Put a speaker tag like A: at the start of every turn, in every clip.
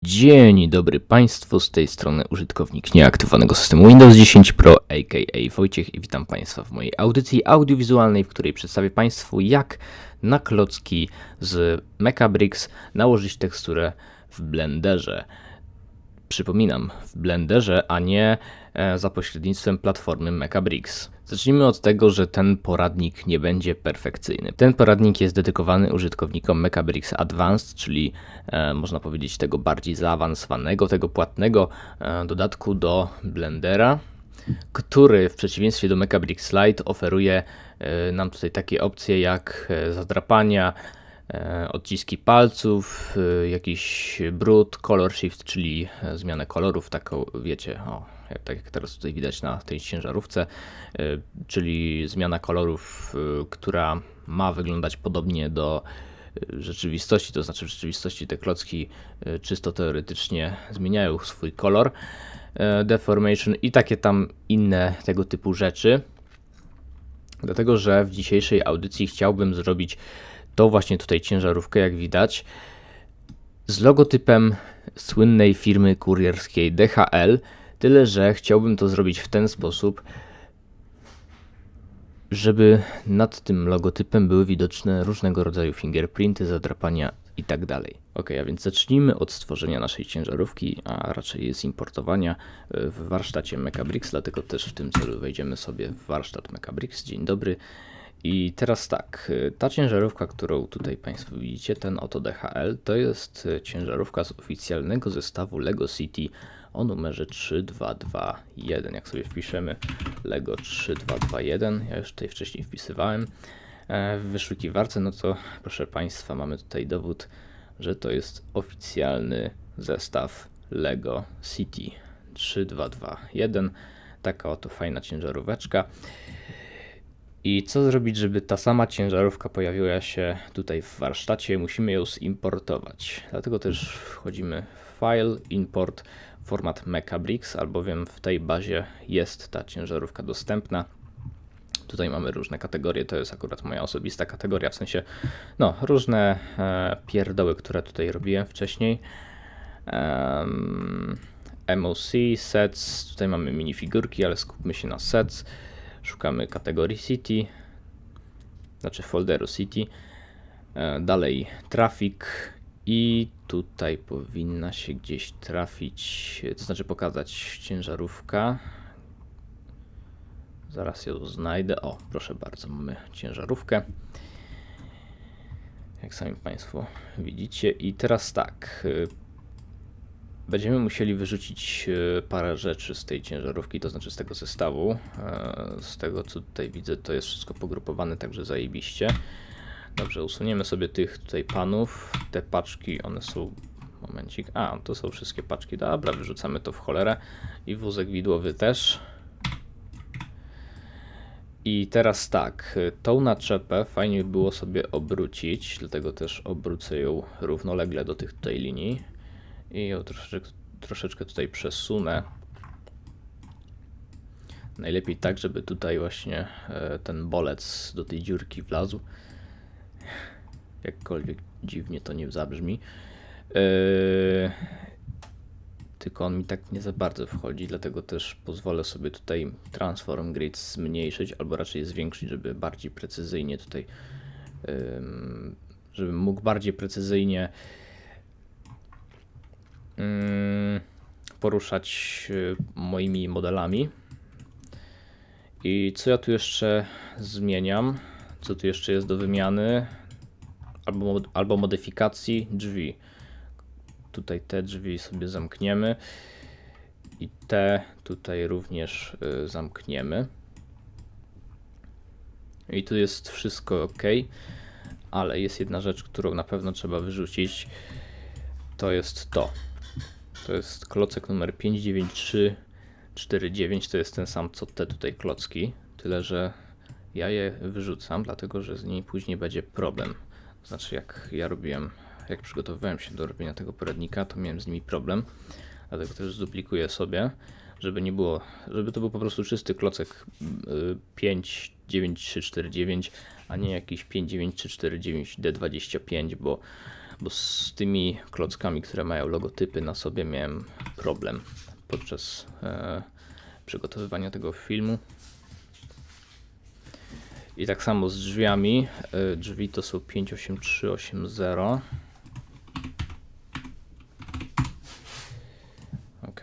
A: Dzień dobry Państwu, z tej strony użytkownik nieaktywowanego systemu Windows 10 Pro, aka Wojciech, i witam Państwa w mojej audycji audiowizualnej, w której przedstawię Państwu, jak na klocki z Mechabricks nałożyć teksturę w Blenderze. Przypominam, w Blenderze, a nie za pośrednictwem platformy Mechabricks. Zacznijmy od tego, że ten poradnik nie będzie perfekcyjny. Ten poradnik jest dedykowany użytkownikom Mechabricks Advanced, czyli można powiedzieć tego bardziej zaawansowanego, tego płatnego dodatku do Blendera, który w przeciwieństwie do Mechabricks Lite oferuje nam tutaj takie opcje jak zadrapania, odciski palców, jakiś brud, color shift, czyli zmianę kolorów, taką wiecie, tak jak teraz tutaj widać na tej ciężarówce, czyli zmiana kolorów, która ma wyglądać podobnie do rzeczywistości, to znaczy w rzeczywistości te klocki czysto teoretycznie zmieniają swój kolor, deformation i takie tam inne tego typu rzeczy. Dlatego, że w dzisiejszej audycji chciałbym zrobić tą właśnie tutaj ciężarówkę, jak widać, z logotypem słynnej firmy kurierskiej DHL, tyle że chciałbym to zrobić w ten sposób, żeby nad tym logotypem były widoczne różnego rodzaju fingerprinty, zadrapania i tak dalej. Ok, a więc zacznijmy od stworzenia naszej ciężarówki, a raczej jej zimportowania w warsztacie Mechabricks, dlatego też w tym celu wejdziemy sobie w warsztat Mechabricks. Dzień dobry. I teraz tak, ta ciężarówka, którą tutaj Państwo widzicie, ten oto DHL, to jest ciężarówka z oficjalnego zestawu LEGO City o numerze 3221. Jak sobie wpiszemy LEGO 3221, ja już tutaj wcześniej wpisywałem w wyszukiwarce, no to proszę Państwa, mamy tutaj dowód, że to jest oficjalny zestaw LEGO City 3221. Taka oto fajna ciężaróweczka. I co zrobić, żeby ta sama ciężarówka pojawiła się tutaj w warsztacie? Musimy ją zimportować. Dlatego też wchodzimy w File, Import, format Mechabricks, albowiem w tej bazie jest ta ciężarówka dostępna. Tutaj mamy różne kategorie, to jest akurat moja osobista kategoria, w sensie różne pierdoły, które tutaj robiłem wcześniej. MOC, Sets, tutaj mamy minifigurki, ale skupmy się na Sets. Szukamy kategorii City, znaczy folderu City, dalej Traffic i tutaj powinna się gdzieś trafić, to znaczy pokazać ciężarówka. Zaraz ją znajdę. O, proszę bardzo, mamy ciężarówkę, jak sami Państwo widzicie. I teraz tak, będziemy musieli wyrzucić parę rzeczy z tej ciężarówki, to znaczy z tego zestawu. Z tego co tutaj widzę, to jest wszystko pogrupowane, także zajebiście. Dobrze, usuniemy sobie tych tutaj panów. Te paczki, one są... Momencik. To są wszystkie paczki. Dobra, wyrzucamy to w cholerę. I wózek widłowy też. I teraz tak, tą naczepę fajnie było sobie obrócić, dlatego też obrócę ją równolegle do tych tutaj linii. I ją troszeczkę tutaj przesunę. Najlepiej tak, żeby tutaj właśnie ten bolec do tej dziurki wlazł. Jakkolwiek dziwnie to nie zabrzmi. Tylko on mi tak nie za bardzo wchodzi, dlatego też pozwolę sobie tutaj Transform Grid zmniejszyć, albo raczej zwiększyć, żeby bardziej precyzyjnie tutaj, żebym mógł bardziej precyzyjnie poruszać moimi modelami. I co ja tu jeszcze zmieniam? Co tu jeszcze jest do wymiany? Albo modyfikacji drzwi. Tutaj te drzwi sobie zamkniemy i te tutaj również zamkniemy. I tu jest wszystko ok, ale jest jedna rzecz, którą na pewno trzeba wyrzucić. To jest to. To jest klocek numer 59349, to jest ten sam co te tutaj klocki, tyle że ja je wyrzucam, dlatego że z nimi później będzie problem. To znaczy jak przygotowywałem się do robienia tego poradnika, to miałem z nimi problem, dlatego też zduplikuję sobie, żeby to był po prostu czysty klocek 59349, a nie jakiś 59349D25, bo bo z tymi klockami, które mają logotypy na sobie, miałem problem podczas przygotowywania tego filmu. I tak samo z drzwiami. Drzwi to są 58380. Ok.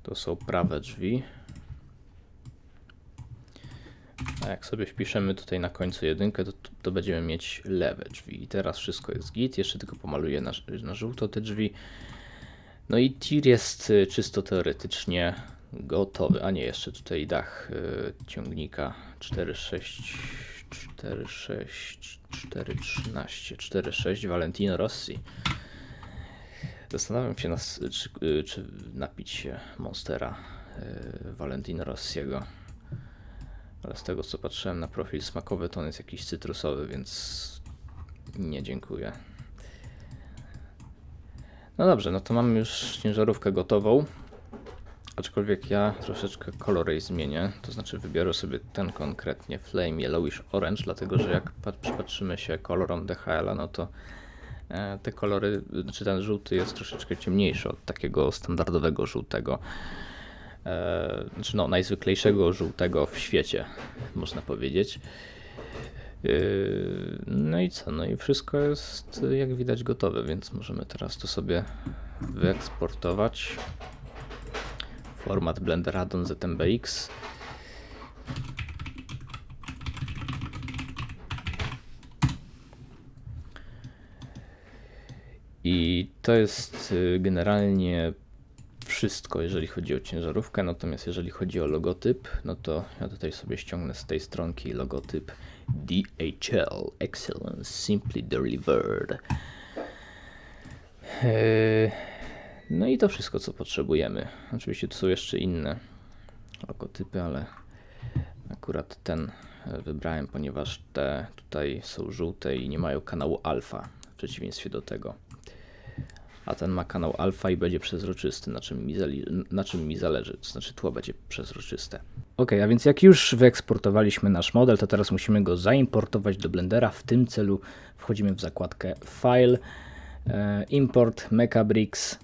A: To są prawe drzwi. A jak sobie wpiszemy tutaj na końcu jedynkę, to będziemy mieć lewe drzwi. I teraz wszystko jest git. Jeszcze tylko pomaluję na żółto te drzwi. No i tir jest czysto teoretycznie gotowy. A nie, jeszcze tutaj dach ciągnika 4.6 Valentino Rossi. Zastanawiam się, czy napić się Monstera Valentino Rossiego. Ale z tego co patrzyłem na profil smakowy, to on jest jakiś cytrusowy, więc nie dziękuję. No dobrze, no to mamy już ciężarówkę gotową. Aczkolwiek ja troszeczkę kolor jej zmienię. To znaczy wybiorę sobie ten konkretnie Flame Yellowish Orange, dlatego że jak przypatrzymy się kolorom DHL-a, no to te kolory, znaczy ten żółty jest troszeczkę ciemniejszy od takiego standardowego żółtego. Znaczy no, najzwyklejszego żółtego w świecie, można powiedzieć. No i co? No i wszystko jest jak widać gotowe, więc możemy teraz to sobie wyeksportować. Format Blender Addon ZMBX. I to jest generalnie wszystko, jeżeli chodzi o ciężarówkę, natomiast jeżeli chodzi o logotyp, no to ja tutaj sobie ściągnę z tej stronki logotyp DHL Excellence Simply Delivered. No i to wszystko, co potrzebujemy. Oczywiście tu są jeszcze inne logotypy, ale akurat ten wybrałem, ponieważ te tutaj są żółte i nie mają kanału alfa, w przeciwieństwie do tego. A ten ma kanał alfa i będzie przezroczysty, na czym mi zależy, to znaczy tło będzie przezroczyste. Ok, a więc jak już wyeksportowaliśmy nasz model, to teraz musimy go zaimportować do Blendera. W tym celu wchodzimy w zakładkę File, Import, Mechabricks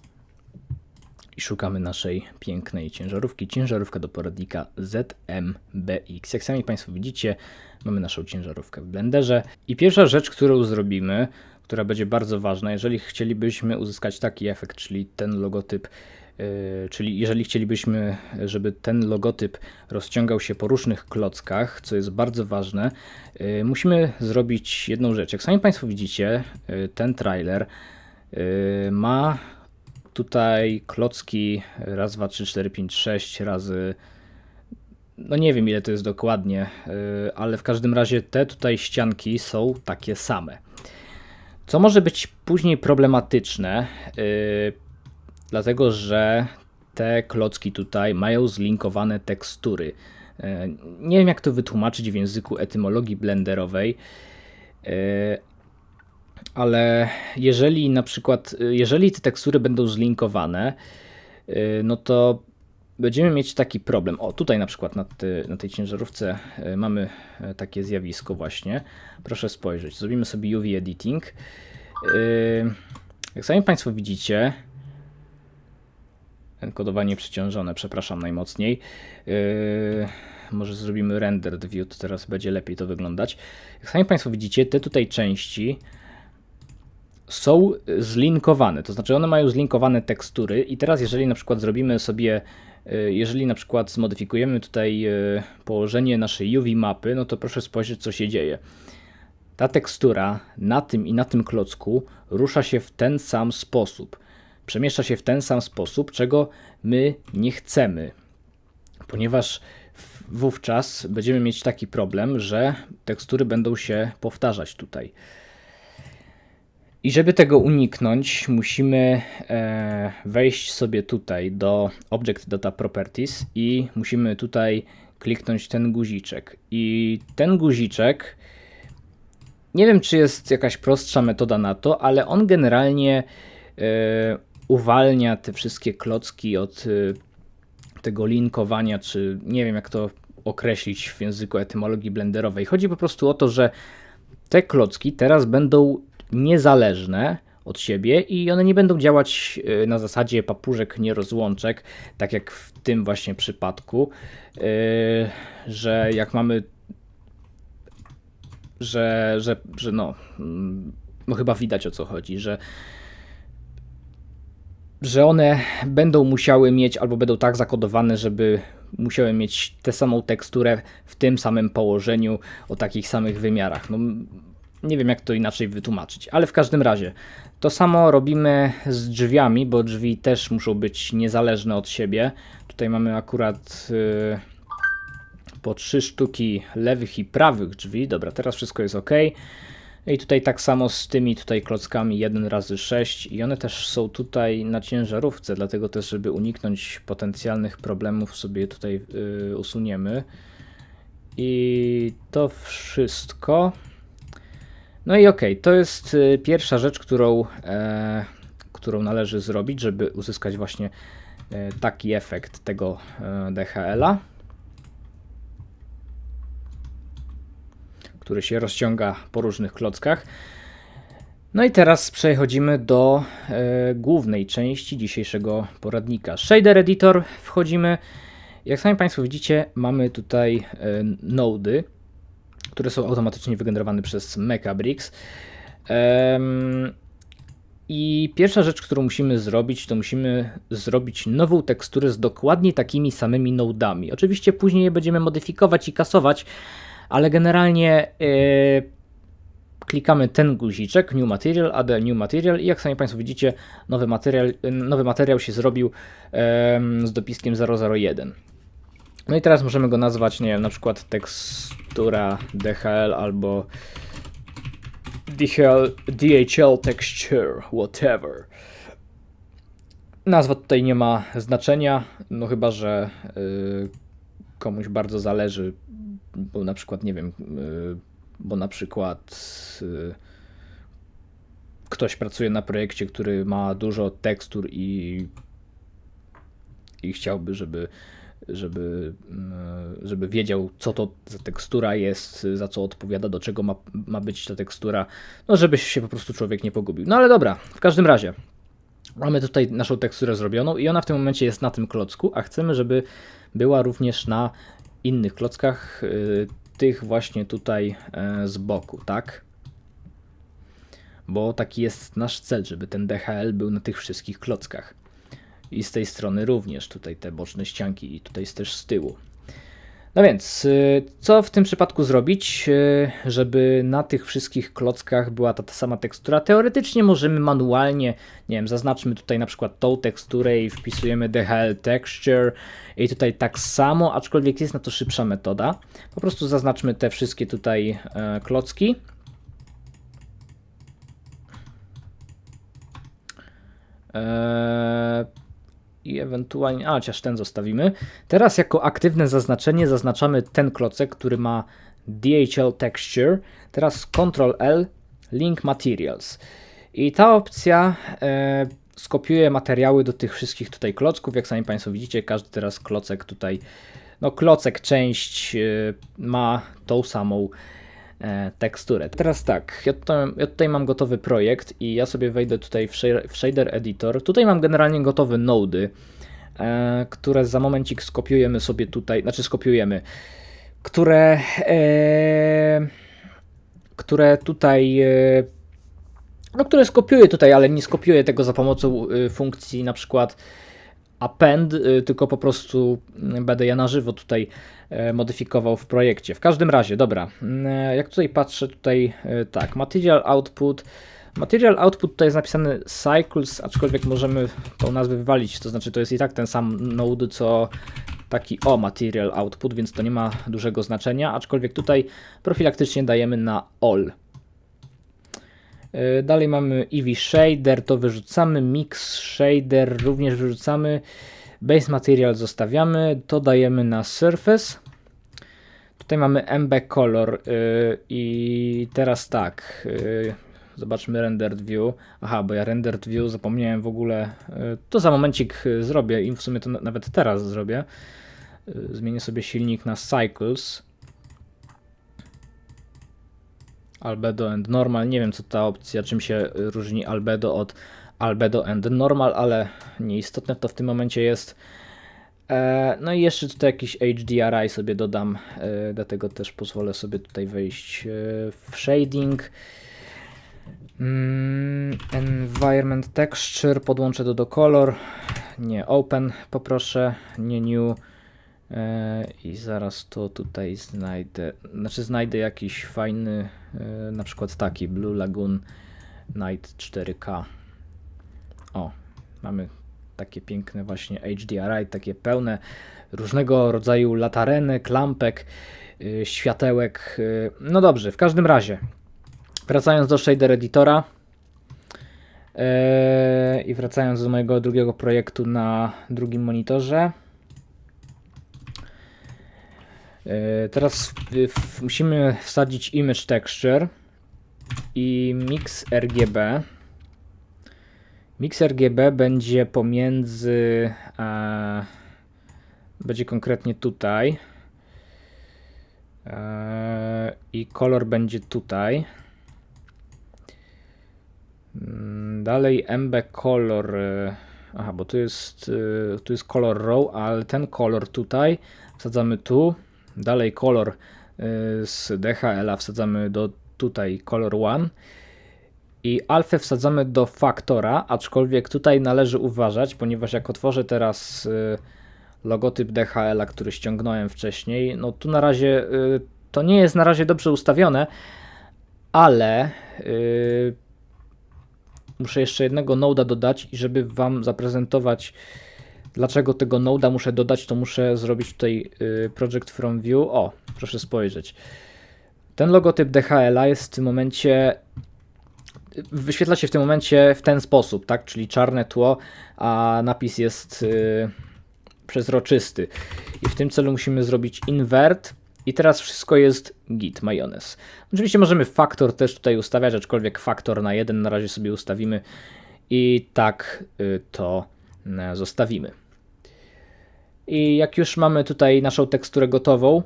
A: i szukamy naszej pięknej ciężarówki. Ciężarówka do poradnika ZMBX. Jak sami Państwo widzicie, mamy naszą ciężarówkę w Blenderze. I pierwsza rzecz, którą zrobimy, która będzie bardzo ważna, jeżeli chcielibyśmy uzyskać taki efekt, czyli ten logotyp, czyli jeżeli chcielibyśmy, żeby ten logotyp rozciągał się po różnych klockach, co jest bardzo ważne, musimy zrobić jedną rzecz. Jak sami Państwo widzicie, ten trailer ma tutaj klocki raz, 2, 3, 4, 5, 6 razy, no nie wiem ile to jest dokładnie, ale w każdym razie te tutaj ścianki są takie same. Co może być później problematyczne, dlatego że te klocki tutaj mają zlinkowane tekstury. Nie wiem jak to wytłumaczyć w języku etymologii blenderowej, ale jeżeli na przykład, jeżeli te tekstury będą zlinkowane, no to będziemy mieć taki problem. O, tutaj na przykład na tej ciężarówce mamy takie zjawisko właśnie. Proszę spojrzeć. Zrobimy sobie UV Editing. Jak sami Państwo widzicie, enkodowanie przeciążone, przepraszam najmocniej. Może zrobimy Rendered View, to teraz będzie lepiej to wyglądać. Jak sami Państwo widzicie, te tutaj części są zlinkowane, to znaczy one mają zlinkowane tekstury i teraz jeżeli na przykład zrobimy sobie, jeżeli na przykład zmodyfikujemy tutaj położenie naszej UV mapy, no to proszę spojrzeć co się dzieje. Ta tekstura na tym i na tym klocku rusza się w ten sam sposób, przemieszcza się w ten sam sposób, czego my nie chcemy, ponieważ wówczas będziemy mieć taki problem, że tekstury będą się powtarzać tutaj. I żeby tego uniknąć, musimy wejść sobie tutaj do Object Data Properties i musimy tutaj kliknąć ten guziczek. I ten guziczek, nie wiem czy jest jakaś prostsza metoda na to, ale on generalnie uwalnia te wszystkie klocki od tego linkowania, czy nie wiem jak to określić w języku etymologii blenderowej. Chodzi po prostu o to, że te klocki teraz będą niezależne od siebie i one nie będą działać na zasadzie papúżek nierozłączek, tak jak w tym właśnie przypadku, że jak mamy, że no chyba widać o co chodzi, że one będą musiały mieć albo będą tak zakodowane, żeby musiały mieć tę samą teksturę w tym samym położeniu, o takich samych wymiarach. No, nie wiem jak to inaczej wytłumaczyć, ale w każdym razie to samo robimy z drzwiami, bo drzwi też muszą być niezależne od siebie. Tutaj mamy akurat po 3 sztuki lewych i prawych drzwi. Dobra, teraz wszystko jest ok. I tutaj tak samo z tymi tutaj klockami 1x6 i one też są tutaj na ciężarówce, dlatego też, żeby uniknąć potencjalnych problemów, sobie tutaj usuniemy. I to wszystko. No i ok, to jest pierwsza rzecz, którą należy zrobić, żeby uzyskać właśnie taki efekt tego DHL-a, który się rozciąga po różnych klockach. No i teraz przechodzimy do głównej części dzisiejszego poradnika. Shader Editor wchodzimy. Jak sami Państwo widzicie, mamy tutaj nody, które są automatycznie wygenerowane przez Mechabricks. I pierwsza rzecz, którą musimy zrobić, to musimy zrobić nową teksturę z dokładnie takimi samymi nodami. Oczywiście później je będziemy modyfikować i kasować, ale generalnie klikamy ten guziczek New Material, Add a New Material i jak sami Państwo widzicie, nowy materiał się zrobił z dopiskiem 001. No i teraz możemy go nazwać, nie wiem, na przykład tekstura DHL albo DHL texture, whatever. Nazwa tutaj nie ma znaczenia, no chyba że komuś bardzo zależy, bo na przykład, nie wiem, ktoś pracuje na projekcie, który ma dużo tekstur i chciałby, żeby wiedział, co to za tekstura jest, za co odpowiada, do czego ma być ta tekstura, no żeby się po prostu człowiek nie pogubił. No ale dobra, w każdym razie mamy tutaj naszą teksturę zrobioną i ona w tym momencie jest na tym klocku, a chcemy, żeby była również na innych klockach, tych właśnie tutaj z boku, tak? Bo taki jest nasz cel, żeby ten DHL był na tych wszystkich klockach. I z tej strony również, tutaj te boczne ścianki i tutaj też z tyłu. No więc, co w tym przypadku zrobić, żeby na tych wszystkich klockach była ta sama tekstura? Teoretycznie możemy manualnie, nie wiem, zaznaczmy tutaj na przykład tą teksturę i wpisujemy DHL Texture i tutaj tak samo, aczkolwiek jest na to szybsza metoda. Po prostu zaznaczmy te wszystkie tutaj klocki. I ewentualnie, chociaż ten zostawimy. Teraz jako aktywne zaznaczenie zaznaczamy ten klocek, który ma DHL Texture. Teraz Ctrl L, Link Materials. I ta opcja skopiuje materiały do tych wszystkich tutaj klocków. Jak sami Państwo widzicie, każdy teraz klocek tutaj, no klocek część ma tą samą teksturę. Teraz tak, ja tutaj mam gotowy projekt i ja sobie wejdę tutaj w Shader Editor. Tutaj mam generalnie gotowe nody, które za momencik skopiujemy sobie tutaj, które tutaj, które skopiuję tutaj, ale nie skopiuję tego za pomocą funkcji na przykład append, tylko po prostu będę ja na żywo tutaj modyfikował w projekcie. W każdym razie, dobra, jak tutaj patrzę, tutaj tak, Material Output tutaj jest napisany Cycles, aczkolwiek możemy tą nazwę wywalić, to znaczy to jest i tak ten sam node, co taki Material Output, więc to nie ma dużego znaczenia, aczkolwiek tutaj profilaktycznie dajemy na All. Dalej mamy Eevee Shader, to wyrzucamy, Mix Shader również wyrzucamy, Base Material zostawiamy, to dajemy na Surface. Tutaj mamy MB Color i teraz tak, zobaczmy Rendered View. Aha, bo ja Rendered View zapomniałem w ogóle, to za momencik zrobię i w sumie to nawet teraz zrobię. Zmienię sobie silnik na Cycles. Albedo and normal. Nie wiem, co ta opcja, czym się różni albedo od albedo and normal, ale nieistotne to w tym momencie jest. No i jeszcze tutaj jakiś HDRI sobie dodam, dlatego też pozwolę sobie tutaj wejść w shading. Environment texture, podłączę to do color. Nie, open poproszę, nie new. I zaraz to tutaj znajdę jakiś fajny, na przykład taki Blue Lagoon Night 4K. O, mamy takie piękne właśnie HDRI, takie pełne różnego rodzaju latarenek, lampek, światełek. No dobrze, w każdym razie, wracając do shader editora i wracając do mojego drugiego projektu na drugim monitorze. Teraz musimy wsadzić image texture i mix RGB. Mix RGB będzie pomiędzy, będzie konkretnie tutaj i kolor będzie tutaj. Dalej MB color, bo tu jest color row, ale ten kolor tutaj wsadzamy tu. Dalej kolor z DHL-a wsadzamy do tutaj color 1 i alfę wsadzamy do faktora, aczkolwiek tutaj należy uważać, ponieważ jak otworzę teraz logotyp DHL-a, który ściągnąłem wcześniej, no tu na razie to nie jest na razie dobrze ustawione, ale muszę jeszcze jednego node'a dodać i żeby Wam zaprezentować, dlaczego tego node'a muszę dodać, to muszę zrobić tutaj project from view. O, proszę spojrzeć. Ten logotyp DHL-a jest w tym momencie, wyświetla się w tym momencie w ten sposób, tak? Czyli czarne tło, a napis jest przezroczysty. I w tym celu musimy zrobić invert i teraz wszystko jest git, majonez. Oczywiście możemy faktor też tutaj ustawiać, aczkolwiek faktor na 1 na razie sobie ustawimy i tak to zostawimy. I jak już mamy tutaj naszą teksturę gotową,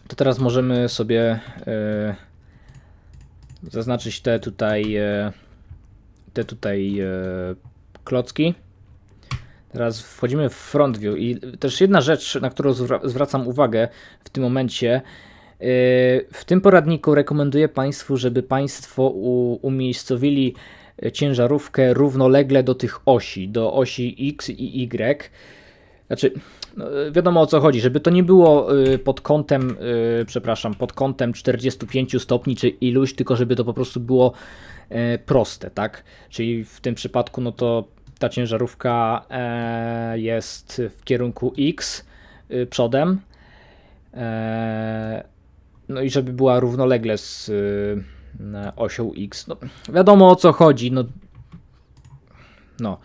A: to teraz możemy sobie zaznaczyć te tutaj klocki. Teraz wchodzimy w front view i też jedna rzecz, na którą zwracam uwagę w tym momencie. W tym poradniku rekomenduję Państwu, żeby Państwo umiejscowili ciężarówkę równolegle do tych osi, do osi X i Y. Znaczy, no wiadomo o co chodzi, żeby to nie było pod kątem 45 stopni czy iluś, tylko żeby to po prostu było proste, tak? Czyli w tym przypadku, no to ta ciężarówka jest w kierunku X przodem, no i żeby była równolegle z osią X. No, wiadomo o co chodzi, no.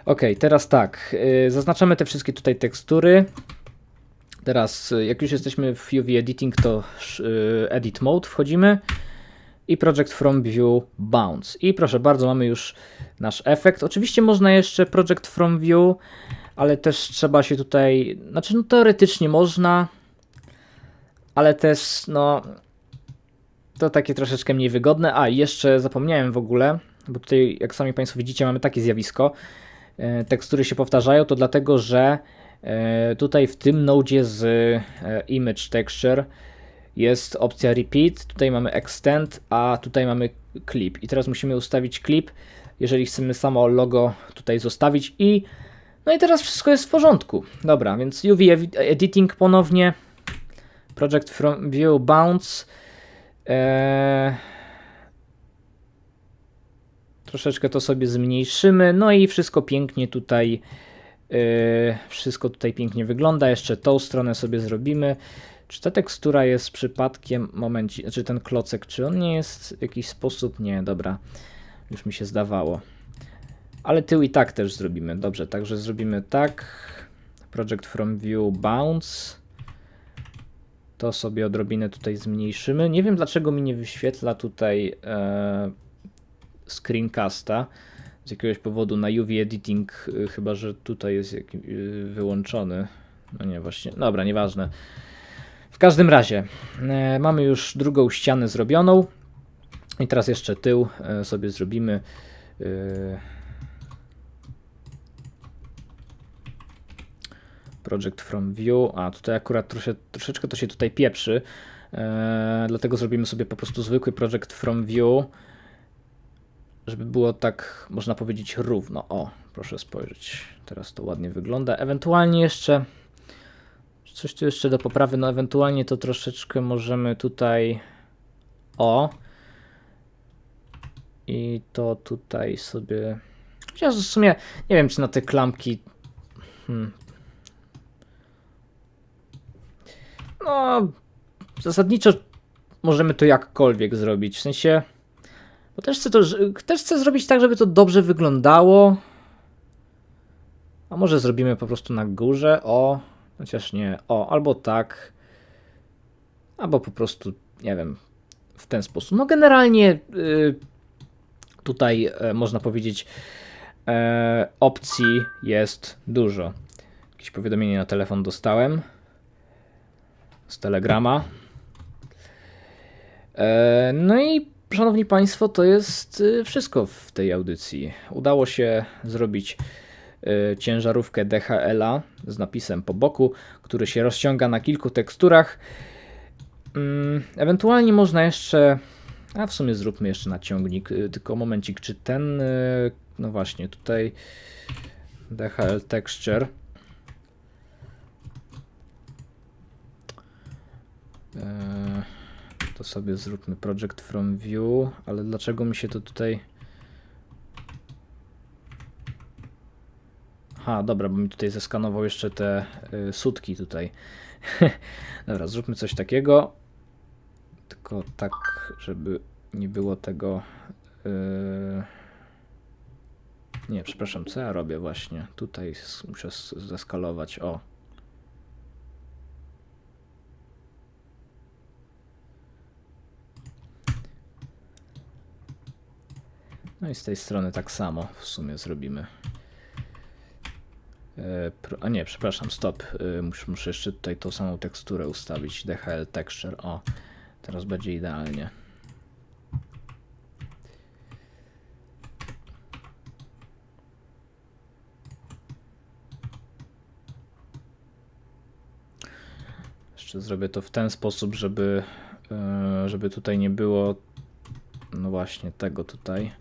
A: Ok, teraz tak, zaznaczamy te wszystkie tutaj tekstury. Teraz jak już jesteśmy w UV Editing, to Edit Mode wchodzimy i Project from View Bounce. I proszę bardzo, mamy już nasz efekt. Oczywiście można jeszcze Project from View, ale też trzeba się tutaj, znaczy no teoretycznie można, ale też no to takie troszeczkę mniej wygodne. A i jeszcze zapomniałem w ogóle, bo tutaj jak sami Państwo widzicie mamy takie zjawisko. Tekstury się powtarzają, to dlatego, że tutaj w tym nodzie z Image Texture jest opcja Repeat, tutaj mamy Extend, a tutaj mamy Clip. I teraz musimy ustawić Clip, jeżeli chcemy samo logo tutaj zostawić i no i teraz wszystko jest w porządku. Dobra, więc UV Editing ponownie, Project from View Bounce. Troszeczkę to sobie zmniejszymy, no i wszystko pięknie tutaj pięknie wygląda. Jeszcze tą stronę sobie zrobimy. Czy ta tekstura jest przypadkiem, momencie, znaczy ten klocek, czy on nie jest w jakiś sposób, nie, dobra, już mi się zdawało. Ale tył i tak też zrobimy, dobrze, także zrobimy tak, Project from View Bounce. To sobie odrobinę tutaj zmniejszymy. Nie wiem dlaczego mi nie wyświetla tutaj screencasta z jakiegoś powodu na UV Editing, chyba że tutaj jest wyłączony. No nie, właśnie, dobra, nieważne. W każdym razie mamy już drugą ścianę zrobioną i teraz jeszcze tył sobie zrobimy. Project from view, a tutaj akurat troszeczkę to się tutaj pieprzy, dlatego zrobimy sobie po prostu zwykły project from view, żeby było tak, można powiedzieć, równo. O, proszę spojrzeć, teraz to ładnie wygląda. Ewentualnie jeszcze coś tu jeszcze do poprawy, no ewentualnie to troszeczkę możemy tutaj, o, i to tutaj sobie, chociaż w sumie nie wiem, czy na te klamki, no zasadniczo możemy to jakkolwiek zrobić, w sensie, bo też chcę zrobić tak, żeby to dobrze wyglądało, a może zrobimy po prostu na górze, o, chociaż nie, o, albo tak, albo po prostu, nie wiem, w ten sposób. No generalnie tutaj można powiedzieć opcji jest dużo. Jakieś powiadomienie na telefon dostałem z Telegrama. No i szanowni Państwo, to jest wszystko w tej audycji. Udało się zrobić ciężarówkę DHL-a z napisem po boku, który się rozciąga na kilku teksturach. Ewentualnie można jeszcze, a w sumie zróbmy jeszcze naciągnik, tylko momencik, czy ten, no właśnie tutaj DHL Texture. To sobie zróbmy Project from View, ale dlaczego mi się to tutaj... Aha, dobra, bo mi tutaj zeskanował jeszcze te sutki tutaj. Dobra, zróbmy coś takiego. Tylko tak, żeby nie było tego... Nie, przepraszam, co ja robię właśnie? Tutaj muszę zeskalować, o. No i z tej strony tak samo w sumie zrobimy. A nie, przepraszam, stop. Muszę jeszcze tutaj tą samą teksturę ustawić. DHL Texture. O, teraz będzie idealnie. Jeszcze zrobię to w ten sposób, żeby tutaj nie było, no właśnie, tego tutaj.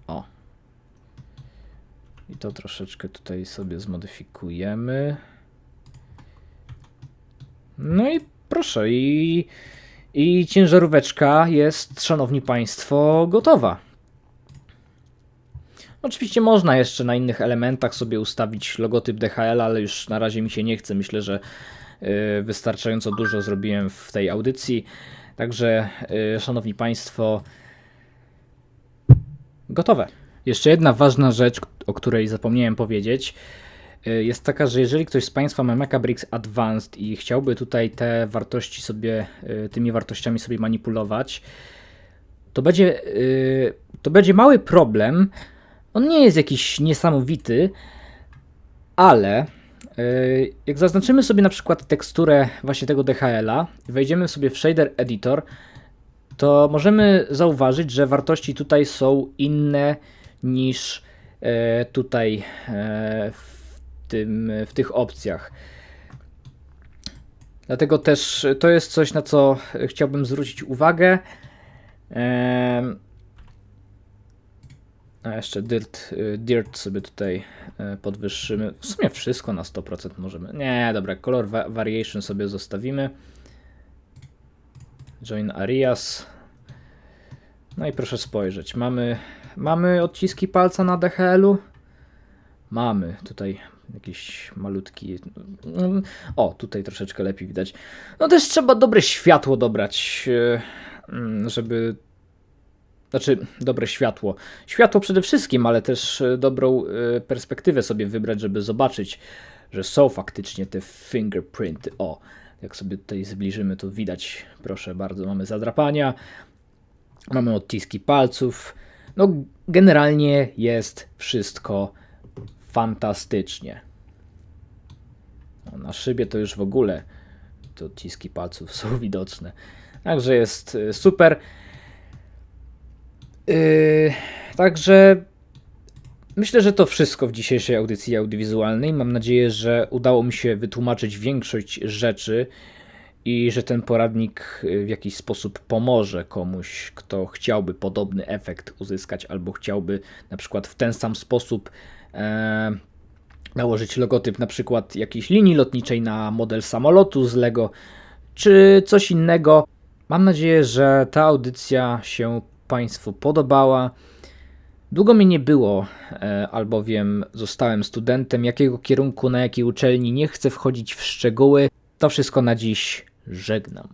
A: O. I to troszeczkę tutaj sobie zmodyfikujemy. No i proszę, i ciężaróweczka jest, szanowni Państwo, gotowa. Oczywiście można jeszcze na innych elementach sobie ustawić logotyp DHL, ale już na razie mi się nie chce. Myślę, że wystarczająco dużo zrobiłem w tej audycji. Także, szanowni Państwo, gotowe. Jeszcze jedna ważna rzecz, o której zapomniałem powiedzieć, jest taka, że jeżeli ktoś z Państwa ma Macabricks Advanced i chciałby tutaj te wartości sobie, tymi wartościami sobie manipulować, to będzie mały problem. On nie jest jakiś niesamowity, ale jak zaznaczymy sobie na przykład teksturę właśnie tego DHL-a i wejdziemy sobie w Shader Editor, to możemy zauważyć, że wartości tutaj są inne niż tutaj w tych opcjach. Dlatego też to jest coś, na co chciałbym zwrócić uwagę. A jeszcze dirt sobie tutaj podwyższymy. W sumie wszystko na 100% możemy. Nie, dobra, color variation sobie zostawimy. Join areas. No i proszę spojrzeć. Mamy odciski palca na DHL-u? Mamy. Tutaj jakiś malutki... O, tutaj troszeczkę lepiej widać. No też trzeba dobre światło dobrać, żeby... Znaczy, dobre światło. Światło przede wszystkim, ale też dobrą perspektywę sobie wybrać, żeby zobaczyć, że są faktycznie te fingerprinty. O, jak sobie tutaj zbliżymy, to widać, proszę bardzo, mamy zadrapania, mamy odciski palców. No, generalnie jest wszystko fantastycznie. Na szybie to już w ogóle te odciski palców są widoczne. Także jest super. Także myślę, że to wszystko w dzisiejszej audycji audiowizualnej. Mam nadzieję, że udało mi się wytłumaczyć większość rzeczy i że ten poradnik w jakiś sposób pomoże komuś, kto chciałby podobny efekt uzyskać albo chciałby na przykład w ten sam sposób nałożyć logotyp na przykład jakiejś linii lotniczej na model samolotu z Lego czy coś innego. Mam nadzieję, że ta audycja się Państwu podobała. Długo mnie nie było, albowiem zostałem studentem. Jakiego kierunku, na jakiej uczelni, nie chcę wchodzić w szczegóły. To wszystko na dziś. Żegnam.